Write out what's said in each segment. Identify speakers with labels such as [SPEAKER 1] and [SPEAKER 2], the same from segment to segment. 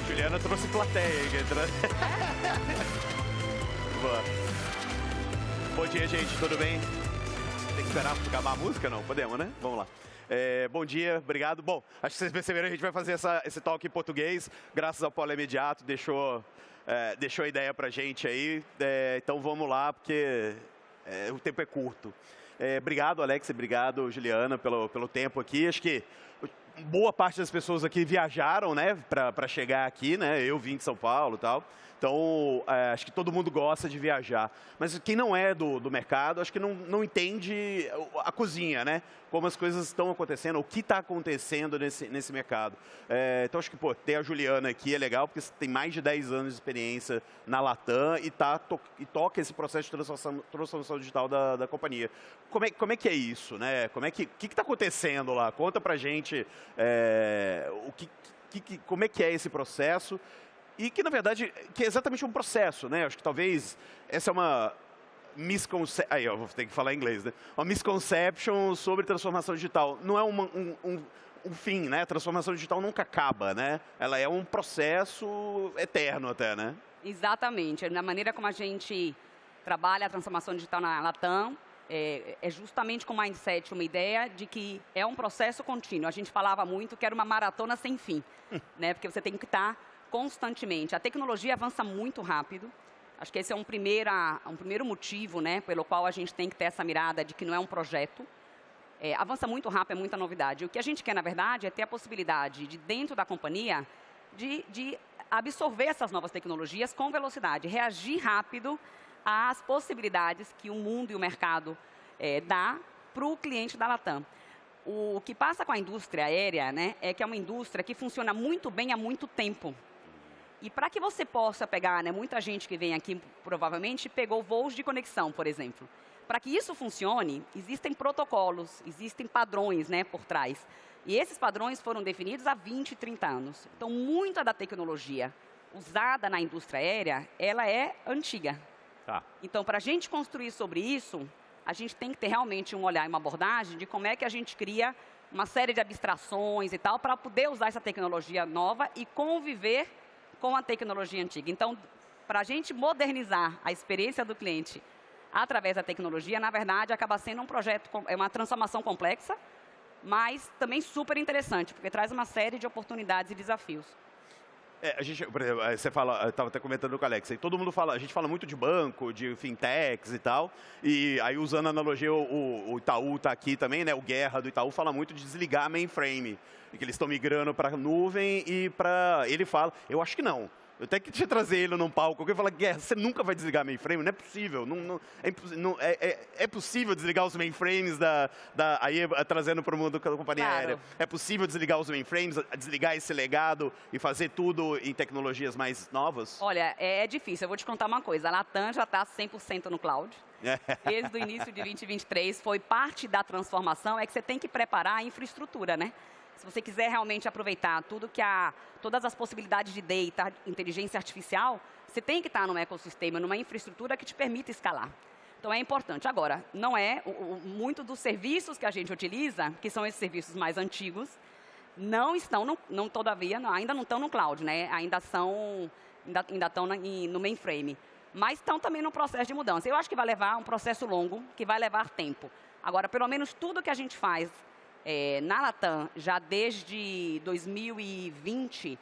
[SPEAKER 1] Juliana trouxe plateia. Boa. Bom dia, gente. Tudo bem? Tem que esperar acabar a música? Não? Podemos, né? Vamos lá. Bom dia, obrigado. Bom, acho que vocês perceberam, a gente vai fazer esse talk em português, graças ao Polo Imediato, deixou a ideia pra gente aí. Então vamos lá, porque o tempo é curto. Obrigado, Alex, obrigado, Juliana, pelo tempo aqui. Acho que boa parte das pessoas aqui viajaram, né, para chegar aqui, né? Eu vim de São Paulo e tal. Então, acho que todo mundo gosta de viajar. Mas quem não é do mercado, acho que não entende a cozinha, né? Como as coisas estão acontecendo, o que está acontecendo nesse mercado. Então, acho que, pô, ter a Juliana aqui é legal, porque você tem mais de 10 anos de experiência na Latam e toca esse processo de transformação digital da companhia. Como é que é isso, né? O que está acontecendo lá? Conta pra gente como é que é esse processo. E que, na verdade, que é exatamente um processo, né? Acho que talvez essa é uma misconception... Aí, eu vou ter que falar em inglês, né? Uma misconception sobre transformação digital. Não é um fim, né? A transformação digital nunca acaba, né? Ela é um processo eterno até, né?
[SPEAKER 2] Exatamente. Na maneira como a gente trabalha a transformação digital na Latam, é justamente com o mindset, uma ideia de que é um processo contínuo. A gente falava muito que era uma maratona sem fim, né? Porque você tem que estar constantemente. A tecnologia avança muito rápido. Acho que esse é um primeiro motivo, né, pelo qual a gente tem que ter essa mirada de que não é um projeto. Avança muito rápido, é muita novidade. O que a gente quer, na verdade, é ter a possibilidade de, dentro da companhia, de absorver essas novas tecnologias com velocidade, reagir rápido às possibilidades que o mundo e o mercado dá para o cliente da Latam. O que passa com a indústria aérea, né, é que é uma indústria que funciona muito bem há muito tempo. E para que você possa pegar, né, muita gente que vem aqui provavelmente pegou voos de conexão, por exemplo. Para que isso funcione, existem protocolos, existem padrões, né, por trás. E esses padrões foram definidos há 20, 30 anos. Então, muita da tecnologia usada na indústria aérea, ela é antiga.
[SPEAKER 1] Tá.
[SPEAKER 2] Então, para a gente construir sobre isso, a gente tem que ter realmente um olhar e uma abordagem de como é que a gente cria uma série de abstrações e tal, para poder usar essa tecnologia nova e conviver com a tecnologia antiga. Então, para a gente modernizar a experiência do cliente através da tecnologia, na verdade, acaba sendo um projeto, uma transformação complexa, mas também super interessante, porque traz uma série de oportunidades e desafios.
[SPEAKER 1] Por exemplo, você fala, eu estava até comentando com o Alex, todo mundo fala, a gente fala muito de banco, de fintechs e tal, e aí usando a analogia, o Itaú está aqui também, né? O Guerra do Itaú fala muito de desligar a mainframe, que eles estão migrando para a nuvem e para... Ele fala, eu acho que não. Eu até que te trazer ele num palco, eu falo, Guerra, você nunca vai desligar mainframe? Não é possível. É possível desligar os mainframes aí trazendo para o mundo da companhia aérea. É possível desligar os mainframes, desligar esse legado e fazer tudo em tecnologias mais novas?
[SPEAKER 2] Olha, é difícil. Eu vou te contar uma coisa. A Latam já está 100% no cloud. Desde o início de 2023, foi parte da transformação, é que você tem que preparar a infraestrutura, né? Se você quiser realmente aproveitar todas as possibilidades de data, inteligência artificial, você tem que estar num ecossistema, numa infraestrutura que te permita escalar. Então, é importante. Agora, não é muito dos serviços que a gente utiliza, que são esses serviços mais antigos, não estão, todavia, ainda não estão no cloud, né? Ainda estão no mainframe. Mas estão também no processo de mudança. Eu acho que vai levar um processo longo, que vai levar tempo. Agora, pelo menos tudo que a gente faz na Latam, já desde 2020,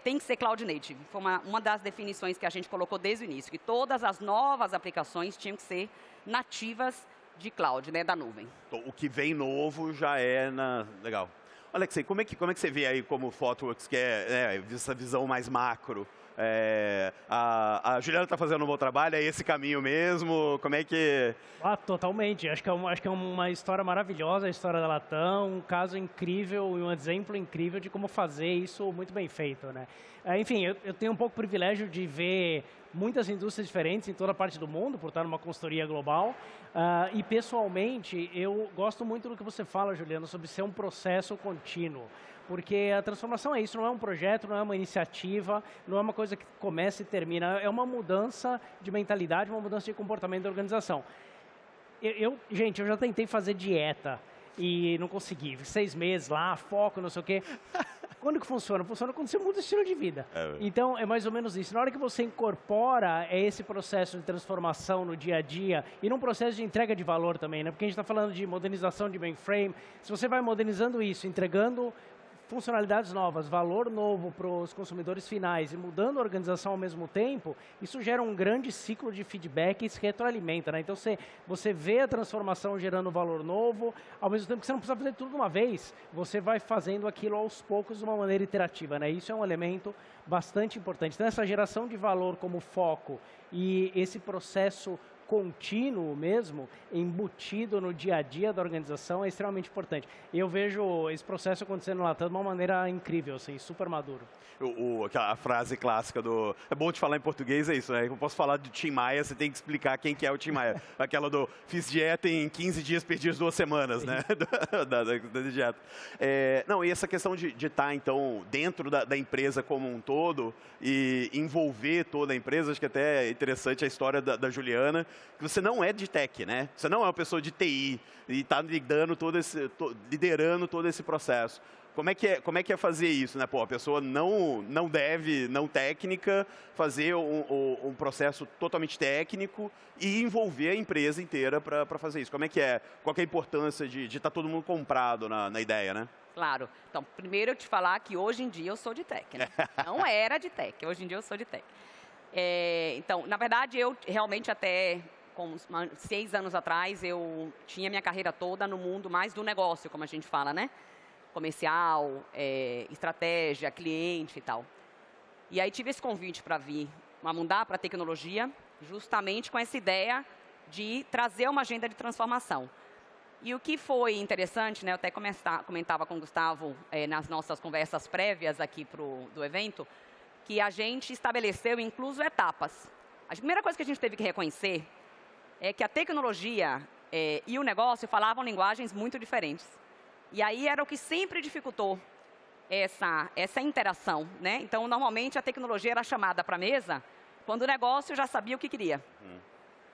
[SPEAKER 2] tem que ser Cloud Native. Foi uma das definições que a gente colocou desde o início, que todas as novas aplicações tinham que ser nativas de cloud, né, da nuvem.
[SPEAKER 1] Então, o que vem novo já é Legal. Alexei, como é que você vê aí como o ThoughtWorks, que é essa visão mais macro? A Juliana está fazendo um bom trabalho, é esse caminho mesmo? Como é que...
[SPEAKER 3] Totalmente. Acho que é uma história maravilhosa, a história da Latam, um caso incrível e um exemplo incrível de como fazer isso muito bem feito, né? Enfim, eu tenho um pouco o privilégio de ver muitas indústrias diferentes em toda a parte do mundo, por estar numa consultoria global. E, pessoalmente, eu gosto muito do que você fala, Juliana, sobre ser um processo contínuo. Porque a transformação é isso, não é um projeto, não é uma iniciativa, não é uma coisa que começa e termina, é uma mudança de mentalidade, uma mudança de comportamento da organização. Gente, eu já tentei fazer dieta e não consegui. 6 meses lá, foco, não sei o quê. Quando que funciona? Funciona quando você muda o estilo de vida. Então, é mais ou menos isso. Na hora que você incorpora esse processo de transformação no dia a dia e num processo de entrega de valor também, né? Porque a gente está falando de modernização de mainframe. Se você vai modernizando isso, entregando funcionalidades novas, valor novo para os consumidores finais e mudando a organização ao mesmo tempo, isso gera um grande ciclo de feedback e se retroalimenta, né? Então, você vê a transformação gerando valor novo, ao mesmo tempo que você não precisa fazer tudo de uma vez, você vai fazendo aquilo aos poucos de uma maneira iterativa, né? Isso é um elemento bastante importante. Então, essa geração de valor como foco e esse processo contínuo mesmo, embutido no dia a dia da organização, é extremamente importante. E eu vejo esse processo acontecendo na Latam de uma maneira incrível, assim, super maduro.
[SPEAKER 1] Aquela frase clássica do... É bom te falar em português, é isso, né? Eu posso falar de Tim Maia, você tem que explicar quem que é o Tim Maia. Aquela do fiz dieta em 15 dias, perdi as 2 semanas, né? da dieta. Não, e essa questão de estar, então, dentro da empresa como um todo e envolver toda a empresa, acho que até é interessante a história da Juliana, que você não é de tech, né? Você não é uma pessoa de TI e está liderando todo esse processo. Como é que é fazer isso, né? Pô, a pessoa não técnica, fazer um processo totalmente técnico e envolver a empresa inteira para fazer isso. Como é que é? Qual que é a importância de estar todo mundo comprado na ideia, né?
[SPEAKER 2] Claro. Então, primeiro eu te falar que hoje em dia eu sou de tech, né? Não era de tech, hoje em dia eu sou de tech. Então, na verdade, eu realmente até com 6 anos atrás, eu tinha minha carreira toda no mundo mais do negócio, como a gente fala, né? Comercial, estratégia, cliente e tal. E aí tive esse convite para vir a mudar para a tecnologia, justamente com essa ideia de trazer uma agenda de transformação. E o que foi interessante, né, eu até comentava com o Gustavo nas nossas conversas prévias aqui do evento, que a gente estabeleceu incluso etapas. A primeira coisa que a gente teve que reconhecer é que a tecnologia e o negócio falavam linguagens muito diferentes. E aí era o que sempre dificultou essa interação, né? Então, normalmente, a tecnologia era chamada para a mesa quando o negócio já sabia o que queria.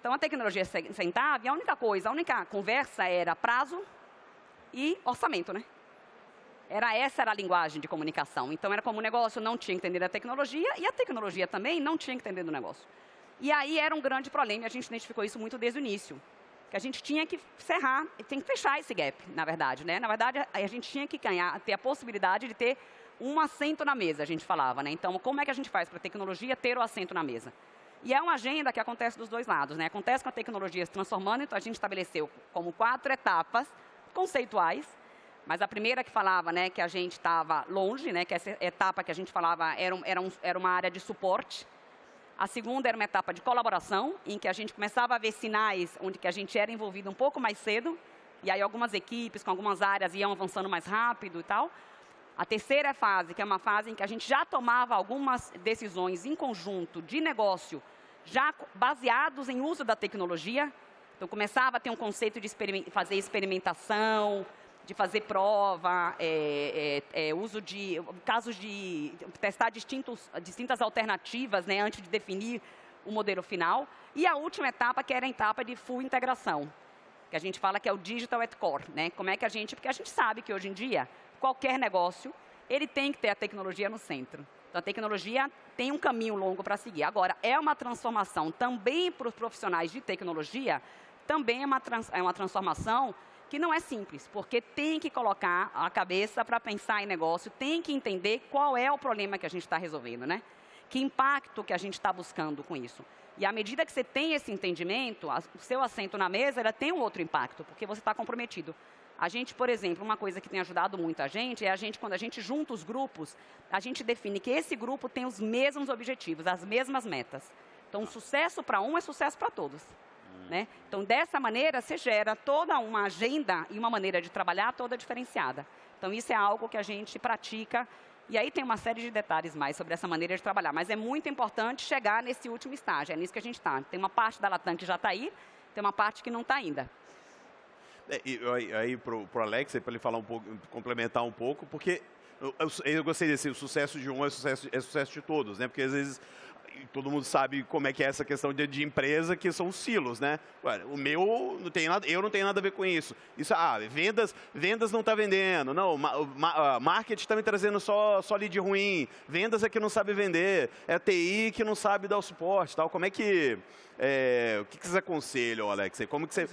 [SPEAKER 2] Então, a tecnologia sentava e a única conversa era prazo e orçamento, né? Essa era a linguagem de comunicação. Então, era como o negócio não tinha que entender da tecnologia e a tecnologia também não tinha que entender do negócio. E aí era um grande problema e a gente identificou isso muito desde o início. Que a gente tinha que fechar esse gap, na verdade, né? Na verdade, a gente tinha que ter a possibilidade de ter um assento na mesa, a gente falava, né? Então, como é que a gente faz para a tecnologia ter o assento na mesa? E é uma agenda que acontece dos dois lados, né? Acontece com a tecnologia se transformando, então a gente estabeleceu como 4 etapas conceituais, mas a primeira que falava, né, que a gente estava longe, né, que essa etapa que a gente falava era uma área de suporte. A segunda era uma etapa de colaboração, em que a gente começava a ver sinais onde que a gente era envolvido um pouco mais cedo, e aí algumas equipes com algumas áreas iam avançando mais rápido e tal. A terceira fase, que é uma fase em que a gente já tomava algumas decisões em conjunto de negócio, já baseados em uso da tecnologia. Então, começava a ter um conceito de fazer experimentação, de fazer prova, casos de testar distintas alternativas, né, antes de definir o modelo final. E a última etapa, que era a etapa de full integração, que a gente fala que é o digital at core, né? Como é que porque a gente sabe que hoje em dia, qualquer negócio, ele tem que ter a tecnologia no centro. Então, a tecnologia tem um caminho longo para seguir. Agora, é uma transformação também para os profissionais de tecnologia, também é uma transformação que não é simples, porque tem que colocar a cabeça para pensar em negócio, tem que entender qual é o problema que a gente está resolvendo, né? Que impacto que a gente está buscando com isso. E à medida que você tem esse entendimento, o seu assento na mesa, ela tem um outro impacto, porque você está comprometido. A gente, por exemplo, uma coisa que tem ajudado muito a gente é quando a gente junta os grupos, a gente define que esse grupo tem os mesmos objetivos, as mesmas metas. Então, sucesso para um é sucesso para todos. Né? Então, dessa maneira, você gera toda uma agenda e uma maneira de trabalhar toda diferenciada. Então, isso é algo que a gente pratica. E aí tem uma série de detalhes mais sobre essa maneira de trabalhar. Mas é muito importante chegar nesse último estágio. É nisso que a gente está. Tem uma parte da Latam que já está aí, tem uma parte que não está ainda.
[SPEAKER 1] Aí para o Alex, para ele falar um pouco, complementar um pouco, porque eu gostei desse, o sucesso de um é sucesso de todos, né? Porque às vezes todo mundo sabe como é que é essa questão de empresa, que são silos, né? Ué, o meu não tem nada, eu não tenho nada a ver com isso. Isso, vendas não está vendendo, não, marketing está me trazendo só lead ruim, vendas é que não sabe vender, é TI que não sabe dar o suporte, tal. Como é que, o que vocês aconselham, Alex? Como que você...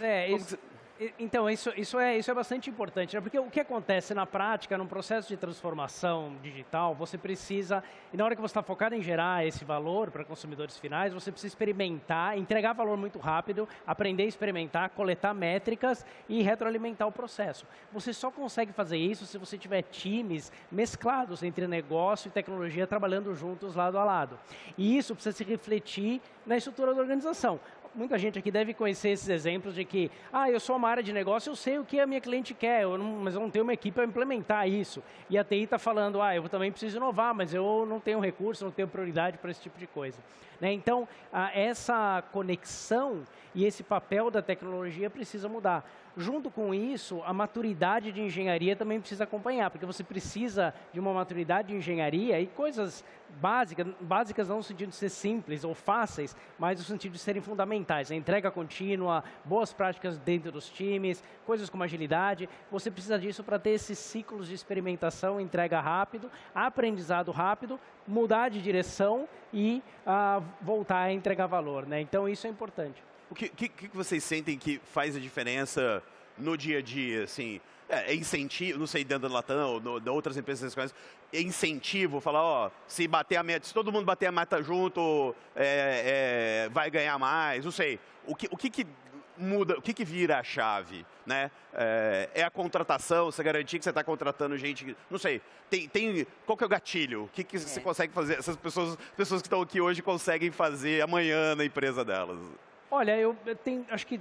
[SPEAKER 3] Então, isso é bastante importante, né? Porque o que acontece na prática, num processo de transformação digital, você precisa, e na hora que você está focado em gerar esse valor para consumidores finais, você precisa experimentar, entregar valor muito rápido, aprender a experimentar, coletar métricas e retroalimentar o processo. Você só consegue fazer isso se você tiver times mesclados entre negócio e tecnologia trabalhando juntos lado a lado. E isso precisa se refletir na estrutura da organização. Muita gente aqui deve conhecer esses exemplos de que, eu sou uma área de negócio, eu sei o que a minha cliente quer, mas eu não tenho uma equipe para implementar isso. E a TI está falando, eu também preciso inovar, mas eu não tenho recurso, não tenho prioridade para esse tipo de coisa. Né? Então, essa conexão e esse papel da tecnologia precisa mudar. Junto com isso, a maturidade de engenharia também precisa acompanhar, porque você precisa de uma maturidade de engenharia e coisas básicas não no sentido de ser simples ou fáceis, mas no sentido de serem fundamentais. A entrega contínua, boas práticas dentro dos times, coisas como agilidade. Você precisa disso para ter esses ciclos de experimentação, entrega rápido, aprendizado rápido, mudar de direção e voltar a entregar valor. Né? Então, isso é importante.
[SPEAKER 1] O que vocês sentem que faz a diferença no dia a dia, assim? É incentivo, não sei, dentro da Latam ou de outras empresas, é incentivo, falar, se bater a meta, se todo mundo bater a meta junto, vai ganhar mais, não sei. O que muda, o que vira a chave, né? É a contratação, você garantir que você está contratando gente, não sei, qual que é o gatilho? O que você consegue fazer, essas pessoas que estão aqui hoje conseguem fazer amanhã na empresa delas?
[SPEAKER 3] Olha, eu tenho, acho que,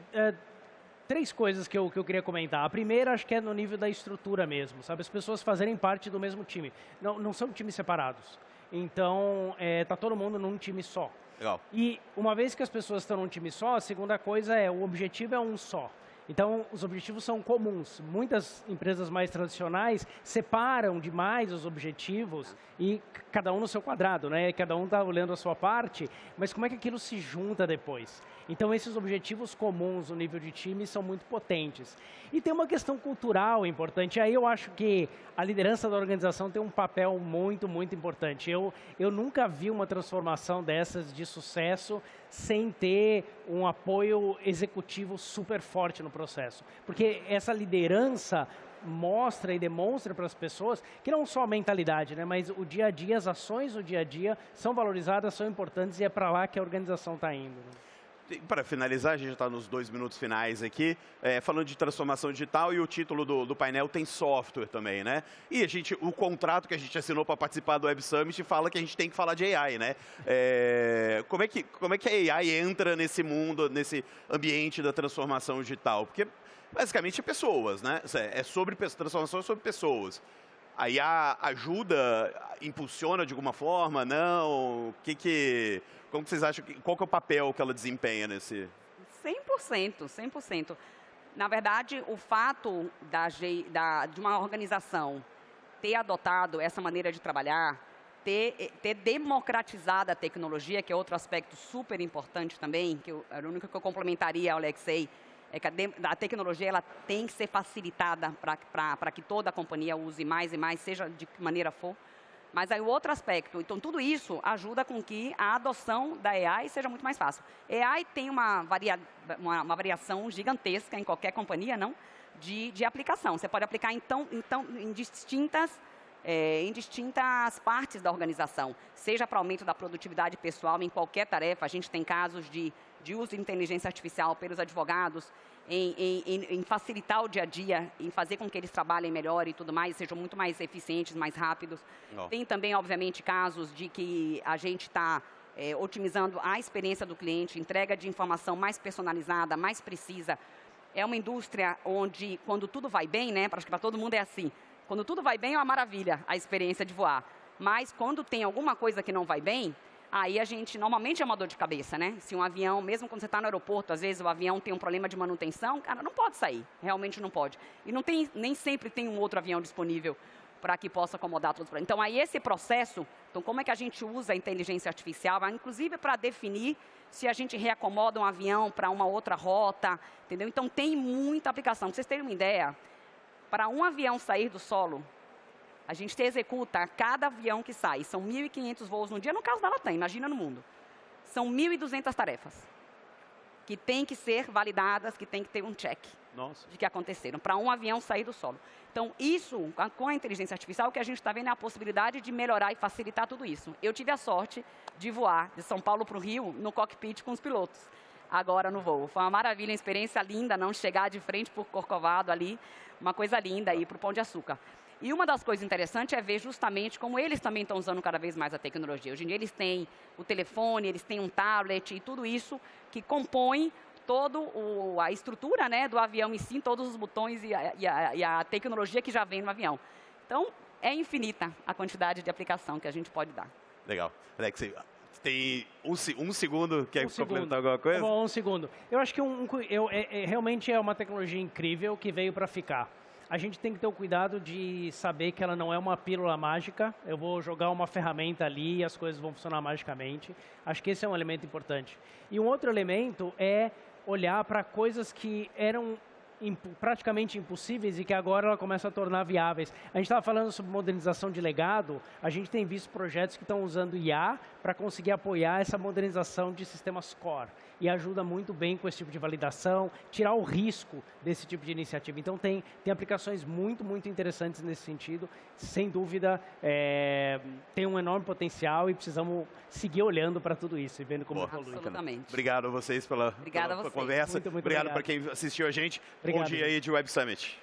[SPEAKER 3] 3 coisas que eu queria comentar. A primeira, acho que é no nível da estrutura mesmo, sabe? As pessoas fazerem parte do mesmo time. Não são times separados. Então, tá todo mundo num time só.
[SPEAKER 1] Legal.
[SPEAKER 3] E uma vez que as pessoas estão num time só, a segunda coisa o objetivo é um só. Então, os objetivos são comuns. Muitas empresas mais tradicionais separam demais os objetivos e cada um no seu quadrado, né? Cada um está olhando a sua parte, mas como é que aquilo se junta depois? Então, esses objetivos comuns no nível de time são muito potentes. E tem uma questão cultural importante. Aí eu acho que a liderança da organização tem um papel muito, muito importante. Eu nunca vi uma transformação dessas de sucesso sem ter um apoio executivo super forte no processo. Porque essa liderança mostra e demonstra para as pessoas que não só a mentalidade, né, mas o dia a dia, as ações do dia a dia são valorizadas, são importantes e é para lá que a organização está indo. Né?
[SPEAKER 1] Para finalizar, a gente já está nos 2 minutos finais aqui, falando de transformação digital, e o título do painel tem software também, né? E o contrato que a gente assinou para participar do Web Summit fala que a gente tem que falar de AI, né? Como é que a AI entra nesse mundo, nesse ambiente da transformação digital? Porque, basicamente, é pessoas, né? Transformação sobre pessoas. A IA ajuda, impulsiona de alguma forma? Não? Como vocês acham, qual que é o papel que ela desempenha nesse...
[SPEAKER 2] 100%. Na verdade, o fato de uma organização ter adotado essa maneira de trabalhar, ter democratizado a tecnologia, que é outro aspecto super importante também, que o único que eu complementaria ao Alexei, é que a tecnologia ela tem que ser facilitada para que toda a companhia use mais e mais, seja de que maneira for. Mas aí o outro aspecto, então tudo isso ajuda com que a adoção da AI seja muito mais fácil. AI tem uma variação gigantesca em qualquer companhia, não? De aplicação. Você pode aplicar então em distintas partes da organização, seja para aumento da produtividade pessoal em qualquer tarefa. A gente tem casos de uso de inteligência artificial pelos advogados, em facilitar o dia a dia, em fazer com que eles trabalhem melhor e tudo mais, sejam muito mais eficientes, mais rápidos. Tem também, obviamente, casos de que a gente está otimizando a experiência do cliente, entrega de informação mais personalizada, mais precisa. É uma indústria onde, quando tudo vai bem, né, acho que para todo mundo é assim, quando tudo vai bem é uma maravilha a experiência de voar. Mas quando tem alguma coisa que não vai bem, aí a gente, normalmente é uma dor de cabeça, né? Se um avião, mesmo quando você está no aeroporto, às vezes o avião tem um problema de manutenção, cara, não pode sair, realmente não pode. E nem sempre tem um outro avião disponível para que possa acomodar todos os problemas. Então, aí esse processo, então como é que a gente usa a inteligência artificial, inclusive para definir se a gente reacomoda um avião para uma outra rota, entendeu? Então, tem muita aplicação. Para vocês terem uma ideia, para um avião sair do solo, a gente executa cada avião que sai. São 1.500 voos no dia, no caso da Latam, imagina no mundo. São 1.200 tarefas que têm que ser validadas, que tem que ter um check de que aconteceram, para um avião sair do solo. Então, isso, com a inteligência artificial, o que a gente está vendo é a possibilidade de melhorar e facilitar tudo isso. Eu tive a sorte de voar de São Paulo para o Rio no cockpit com os pilotos, agora no voo. Foi uma maravilha, uma experiência linda, não chegar de frente por Corcovado ali, uma coisa linda aí para o Pão de Açúcar. E uma das coisas interessantes é ver justamente como eles também estão usando cada vez mais a tecnologia. Hoje em dia eles têm o telefone, eles têm um tablet e tudo isso que compõe toda a estrutura, né, do avião em si, todos os botões e a tecnologia que já vem no avião. Então, é infinita a quantidade de aplicação que a gente pode dar.
[SPEAKER 1] Legal. Alex, tem um segundo, quer complementar alguma coisa?
[SPEAKER 3] Bom, um segundo. Eu acho que realmente é uma tecnologia incrível que veio para ficar. A gente tem que ter o cuidado de saber que ela não é uma pílula mágica. Eu vou jogar uma ferramenta ali e as coisas vão funcionar magicamente. Acho que esse é um elemento importante. E um outro elemento é olhar para coisas que eram praticamente impossíveis e que agora ela começa a tornar viáveis. A gente estava falando sobre modernização de legado, a gente tem visto projetos que estão usando IA para conseguir apoiar essa modernização de sistemas core e ajuda muito bem com esse tipo de validação, tirar o risco desse tipo de iniciativa. Então tem aplicações muito, muito interessantes nesse sentido, sem dúvida tem um enorme potencial e precisamos seguir olhando para tudo isso e vendo como evolui.
[SPEAKER 2] Absolutamente.
[SPEAKER 1] Obrigado a vocês pela conversa.
[SPEAKER 3] Muito
[SPEAKER 1] obrigado para quem assistiu a gente. Bom dia aí de Web Summit.